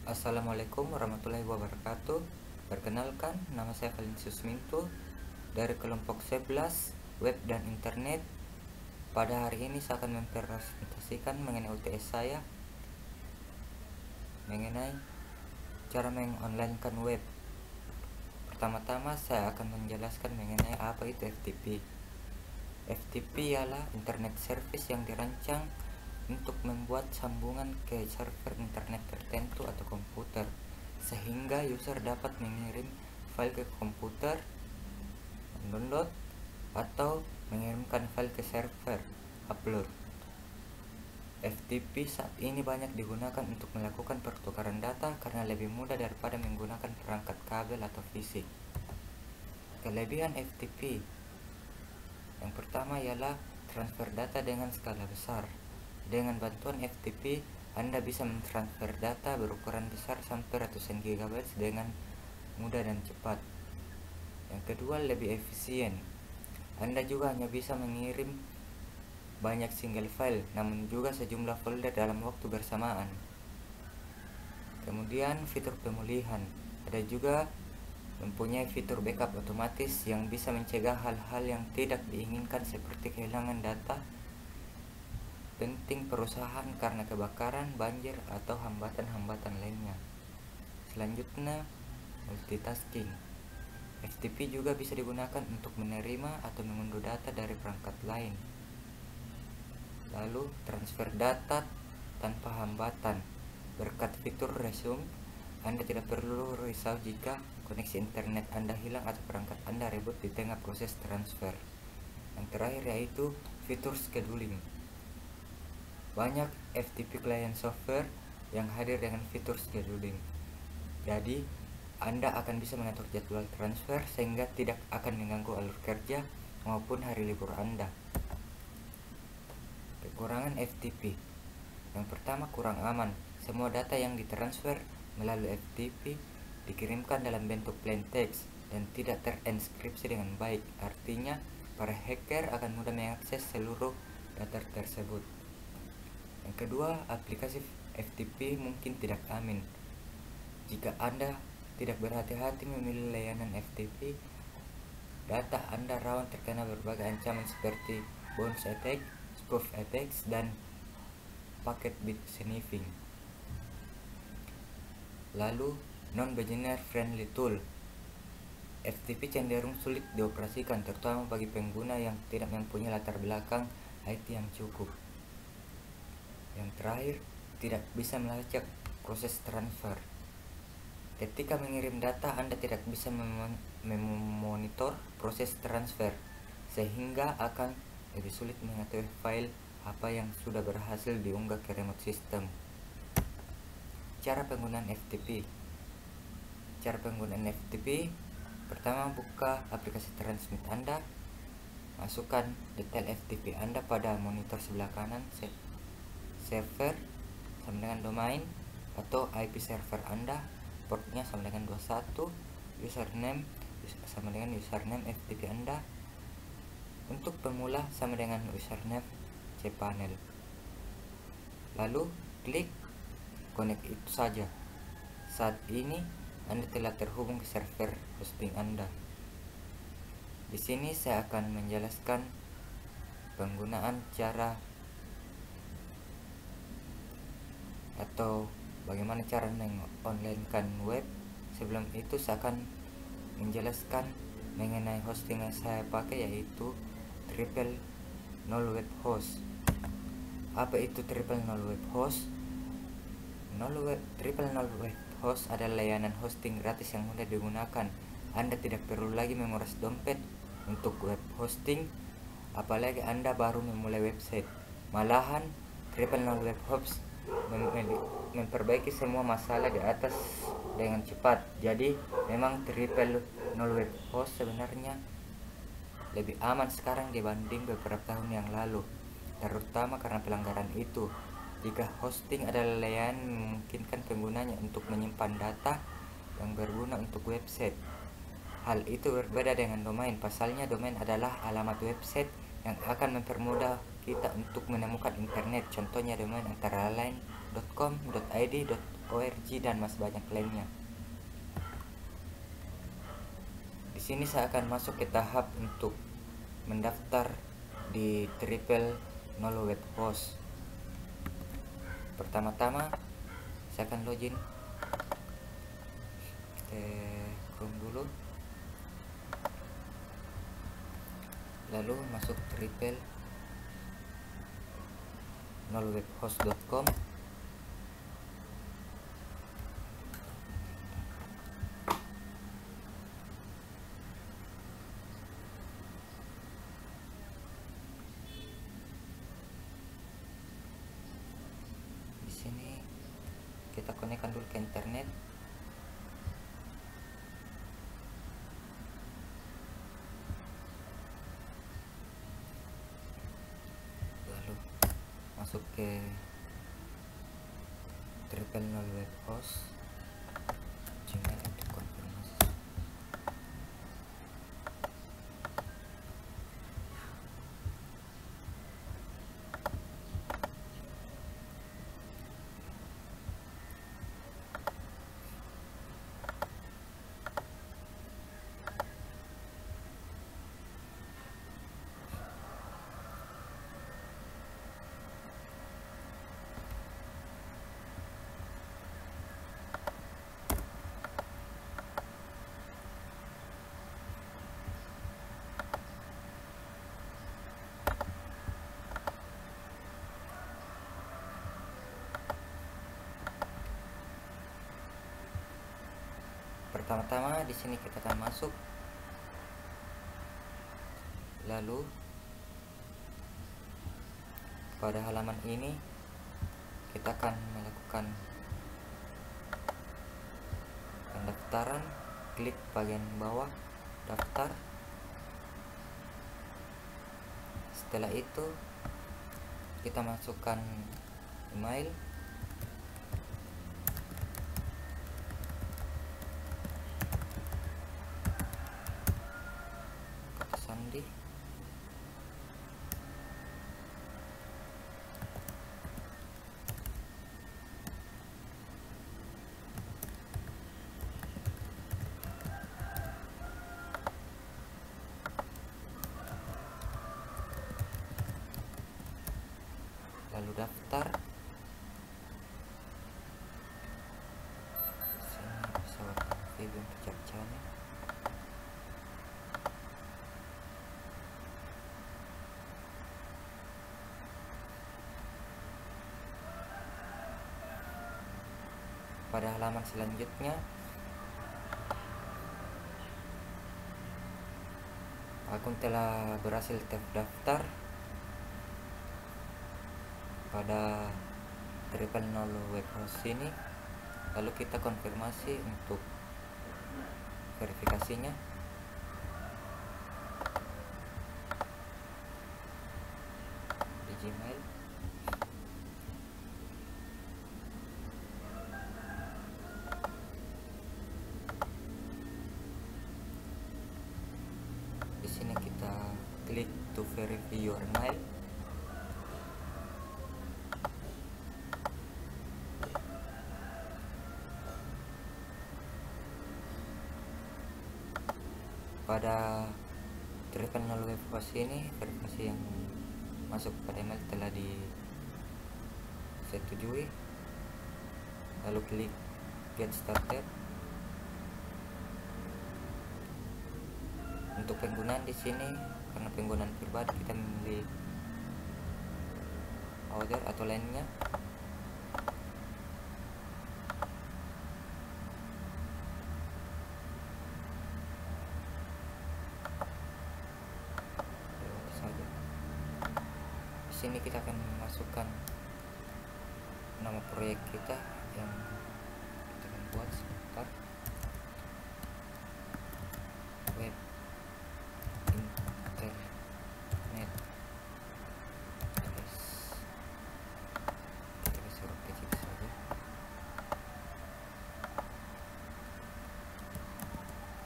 Assalamualaikum warahmatullahi wabarakatuh. Perkenalkan, nama saya Valensius Minto dari kelompok 11 Web dan Internet. Pada hari ini saya akan mempresentasikan mengenai UTS saya mengenai cara mengonlinekan web. Pertama-tama saya akan menjelaskan mengenai apa itu FTP. FTP ialah Internet Service yang dirancang untuk membuat sambungan ke server internet tertentu atau komputer, sehingga user dapat mengirim file ke komputer, mendownload, atau mengirimkan file ke server, upload. FTP saat ini banyak digunakan untuk melakukan pertukaran data karena lebih mudah daripada menggunakan perangkat kabel atau fisik. Kelebihan FTP yang pertama ialah transfer data dengan skala besar. Dengan bantuan FTP, Anda bisa mentransfer data berukuran besar sampai ratusan gigabyte dengan mudah dan cepat. Yang kedua, lebih efisien. Anda juga hanya bisa mengirim banyak single file, namun juga sejumlah folder dalam waktu bersamaan. Kemudian, fitur pemulihan. Ada juga mempunyai fitur backup otomatis yang bisa mencegah hal-hal yang tidak diinginkan seperti kehilangan data penting perusahaan karena kebakaran, banjir, atau hambatan-hambatan lainnya. Selanjutnya, multitasking. FTP juga bisa digunakan untuk menerima atau mengunduh data dari perangkat lain. Lalu, transfer data tanpa hambatan. Berkat fitur resume, Anda tidak perlu risau jika koneksi internet Anda hilang atau perangkat Anda reboot di tengah proses transfer. Yang terakhir yaitu fitur scheduling. Banyak FTP client software yang hadir dengan fitur scheduling. Jadi, Anda akan bisa mengatur jadwal transfer sehingga tidak akan mengganggu alur kerja maupun hari libur Anda. Kekurangan FTP. Yang pertama, kurang aman. Semua data yang ditransfer melalui FTP dikirimkan dalam bentuk plain text dan tidak terenkripsi dengan baik. Artinya, para hacker akan mudah mengakses seluruh data tersebut. Yang kedua, aplikasi FTP mungkin tidak amin. Jika Anda tidak berhati-hati memilih layanan FTP, data Anda rawan terkena berbagai ancaman seperti bounce attack, spoof attacks, dan packet bit sniffing. Lalu, non-beginner friendly tool. FTP cenderung sulit dioperasikan, terutama bagi pengguna yang tidak mempunyai latar belakang IT yang cukup. Yang terakhir, tidak bisa melacak proses transfer. Ketika mengirim data, Anda tidak bisa memonitor proses transfer, sehingga akan lebih sulit mengetahui file apa yang sudah berhasil diunggah ke remote system. Cara penggunaan FTP. Cara penggunaan FTP, pertama, buka aplikasi transmit Anda. Masukkan detail FTP Anda pada monitor sebelah kanan. Server sama dengan domain atau IP server Anda, portnya sama dengan 21, username sama dengan username FTP Anda. Untuk pemula sama dengan username cPanel. Lalu klik connect, itu saja. Saat ini Anda telah terhubung ke server hosting Anda. Di sini saya akan menjelaskan penggunaan cara atau bagaimana cara mengonlinekan web. Sebelum itu saya akan menjelaskan mengenai hosting yang saya pakai, yaitu Triple Null Web Host. Apa itu Triple Null Web Host? Triple Null Web Host adalah layanan hosting gratis yang mudah digunakan. Anda tidak perlu lagi menguras dompet untuk web hosting, apalagi Anda baru memulai website. Malahan, Triple Null Web Host memperbaiki semua masalah di atas dengan cepat. Jadi memang Triple Null Web Host sebenarnya lebih aman sekarang dibanding beberapa tahun yang lalu, terutama karena pelanggaran itu. Jika hosting adalah layanan memungkinkan penggunanya untuk menyimpan data yang berguna untuk website. Hal itu berbeda dengan domain. Pasalnya, domain adalah alamat website yang akan mempermudah kita untuk menemukan internet. Contohnya domain antara lain .com, .id, .org, dan masih banyak lainnya. Di sini saya akan masuk ke tahap untuk mendaftar di Triple Null Web Host. Pertama-tama saya akan login ke Chrome dulu, lalu masuk Triple Null Web Host.com. Di sini kita konekkan dulu ke internet. Lalu masuk ke Triple Null Web Host Gmail untuk konfirmasi. Pertama-tama di sini kita akan masuk, lalu pada halaman ini kita akan melakukan pendaftaran. Klik bagian bawah daftar. Setelah itu kita masukkan email, kata sandi, lalu daftar. Sini pesawat amfibi untuk captcha-nya. Pada halaman selanjutnya akun telah berhasil terdaftar pada Triple Null Web Host ini. Lalu kita konfirmasi untuk verifikasinya. Di Gmail. Di sini kita klik to verify your mail. Pada Triple Null Web Host ini, verifikasi yang masuk pada email telah disetujui. Lalu klik Get Started. Untuk penggunaan di sini, karena penggunaan pribadi, kita memilih order atau lainnya. Di sini kita akan memasukkan nama proyek kita yang kita akan buat sebentar. Web internet address. Kita kasih huruf kecil saja.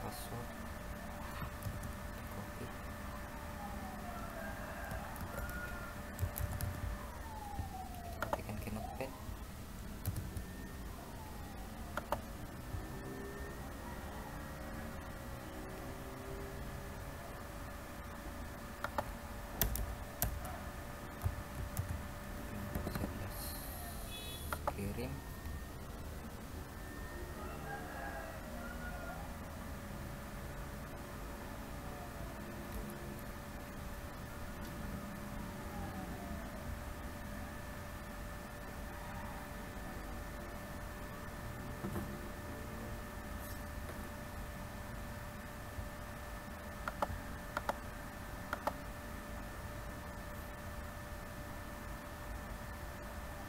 Password copy. Kopikan ke notepad. kirim.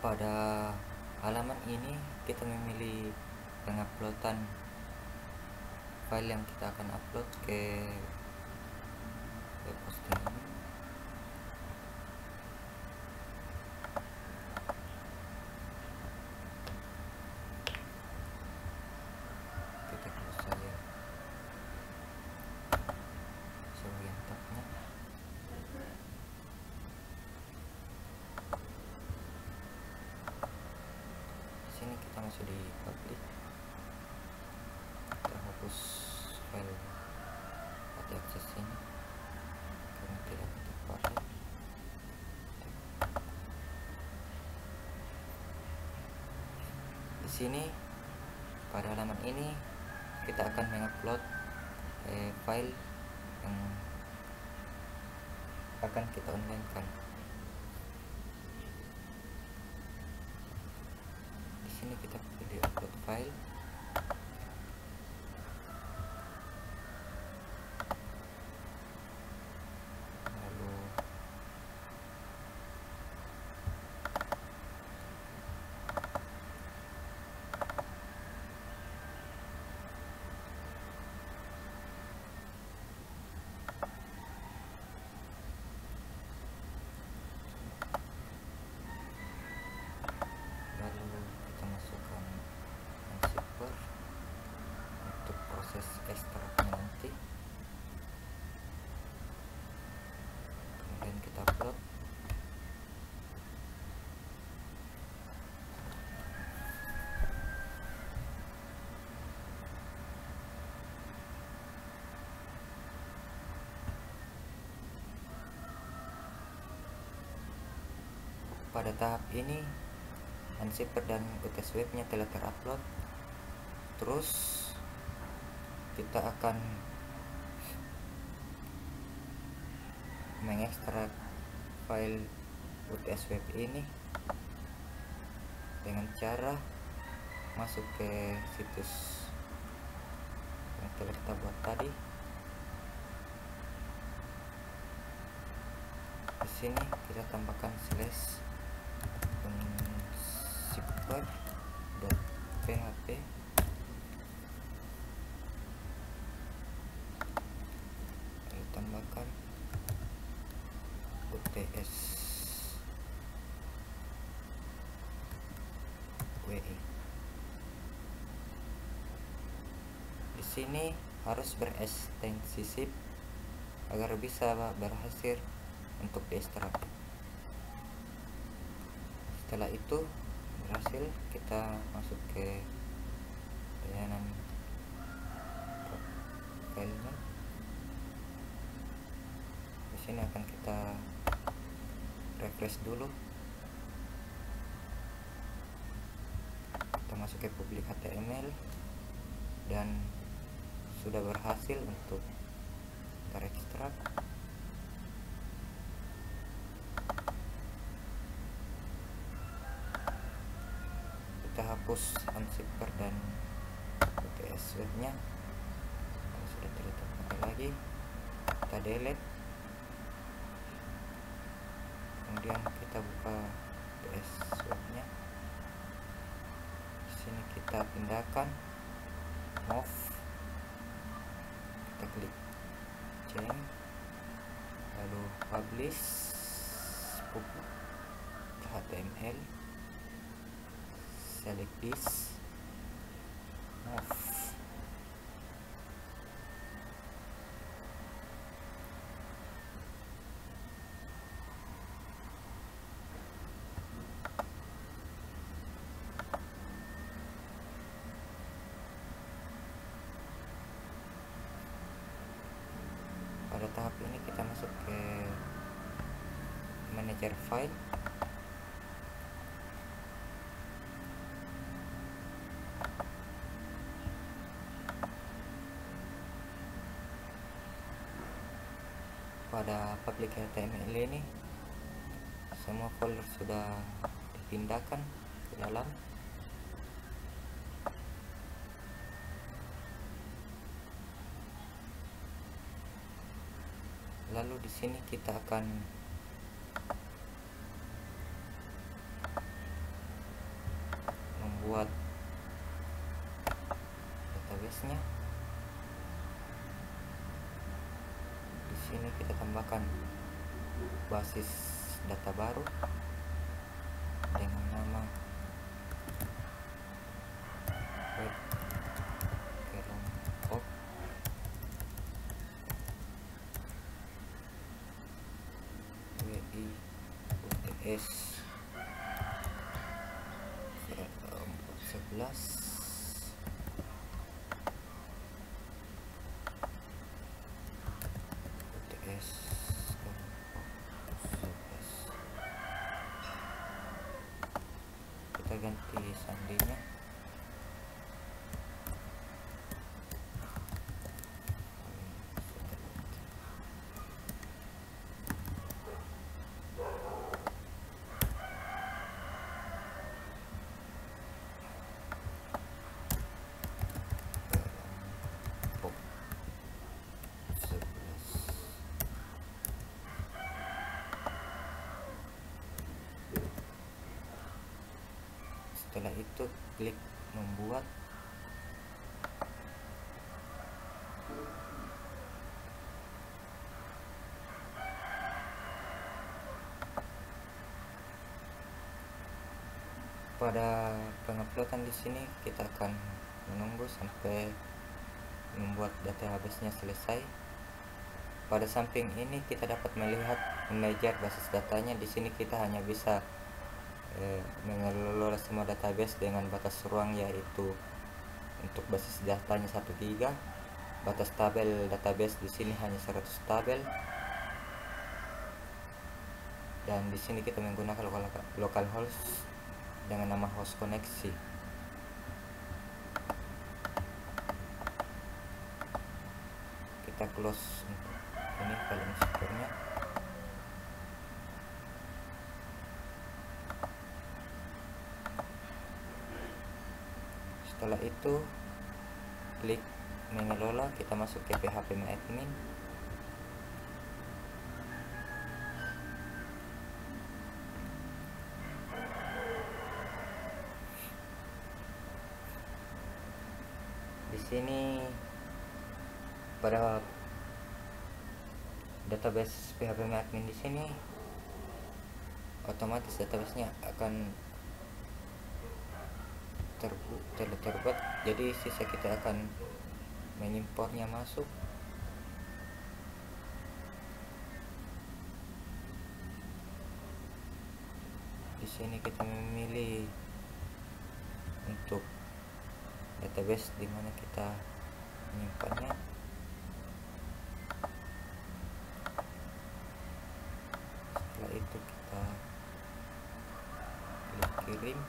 Pada halaman ini kita memilih penguploadan file yang kita akan upload ke web hosting ini. Kita close saja sebagian tabnya. Sini kita masuk di public, kita hapus file pada akses ini karena tidak kita pakai. Di sini pada halaman ini kita akan mengupload file yang akan kita online kan. Ini kita pilih upload file, lalu kita masukkan unzipper untuk proses ekstraknya nanti. Kemudian kita upload. Pada tahap ini unzipper dan UTS webnya telah terupload. Terus kita akan mengekstrak file UTS web ini dengan cara masuk ke situs yang telah kita buat tadi. Di sini kita tambahkan /unzipper.php, lalu tambahkan UTS WE. Di sini harus berekstensi zip agar bisa berhasil untuk diekstrak. Setelah itu berhasil, kita masuk ke layanan filenya. Di sini akan kita refresh dulu. Kita masuk ke public HTML dan sudah berhasil untuk terekstrak. Kita hapus unzipper dan UTS webnya, kalau sudah tidak terpakai lagi kita delete. Kemudian kita buka UTS webnya. Di sini kita pindahkan move, kita klik change, lalu publish HTML, select this, move. Pada tahap ini kita masuk ke manager file. pada public HTML ini semua folder sudah dipindahkan ke dalam. Lalu di sini kita akan membuat database-nya. Di sini kita tambahkan basis data baru dengan nama web kelompok WIUTS 11 UTS kita ganti sandinya. Setelah itu klik membuat. Pada penguploadan di sini kita akan menunggu sampai membuat database-nya selesai. Pada samping ini kita dapat melihat manajer basis datanya. Di sini kita hanya bisa mengelola semua database dengan batas ruang, yaitu untuk basis datanya 1 GB. Batas tabel database di sini hanya 100 tabel. Dan di sini kita menggunakan localhost dengan nama host koneksi. Kita close untuk ini file insecure-nya. Setelah itu klik mengelola, kita masuk ke phpMyAdmin. Di sini pada database phpMyAdmin di sini otomatis database-nya akan terbuat, jadi sisa kita akan mengimportnya masuk. Di sini kita memilih untuk database di mana kita menyimpannya. Setelah itu kita klik kirim.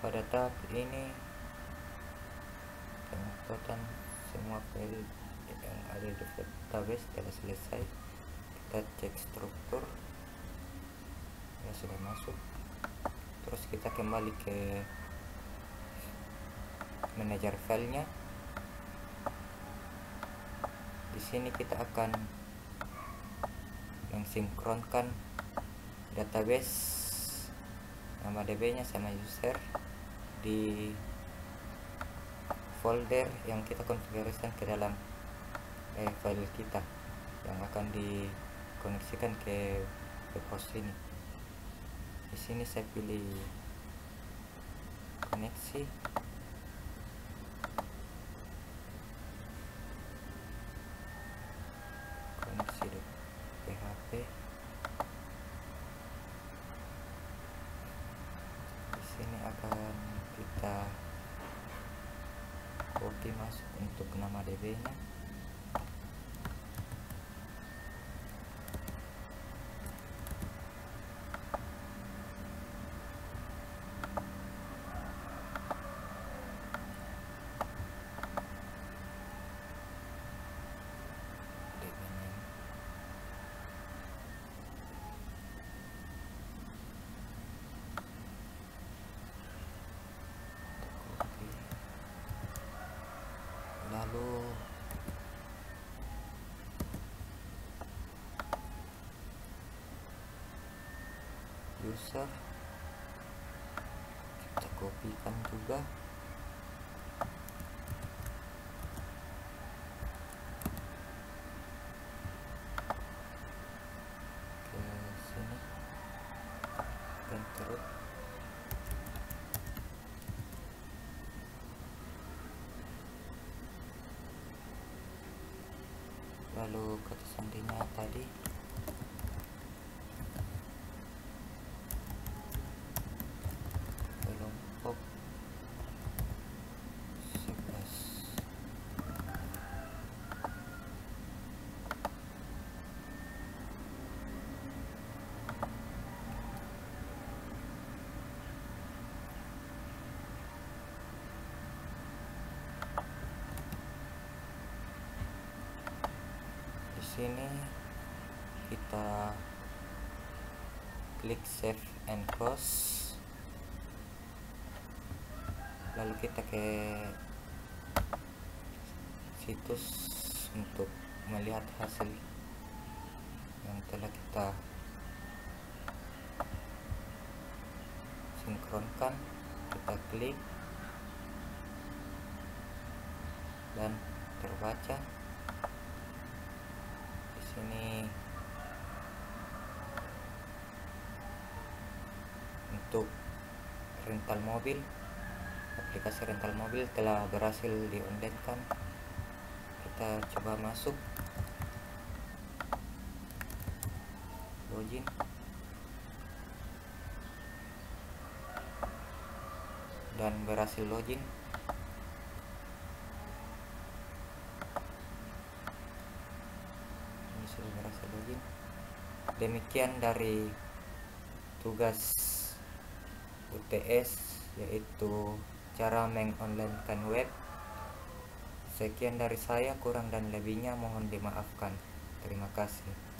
Pada tahap ini penguploadan semua file yang ada di database telah selesai. Kita cek struktur, ya sudah masuk. Terus kita kembali ke manajer filenya. Di sini kita akan mensinkronkan database nama DB-nya sama user di folder yang kita konfigurasikan ke dalam file kita yang akan dikoneksikan ke web host ini. Di sini saya pilih koneksi. Koneksi.php. Di sini akan kita copy masuk untuk nama DB-nya. user, kita kopikan juga. Ke sini, enter. Lalu kata sandinya tadi kelompok 11. Di sini kita klik save and close, lalu kita ke situs untuk melihat hasil yang telah kita sinkronkan. Kita klik dan terbaca. Di sini untuk rental mobil, aplikasi rental mobil telah berhasil di-onlinekan. Kita coba masuk, login, dan berhasil login. Ini sudah berhasil login. Demikian dari tugas UTS, yaitu cara mengonlinekan web. Sekian dari saya, kurang dan lebihnya mohon dimaafkan. Terima kasih.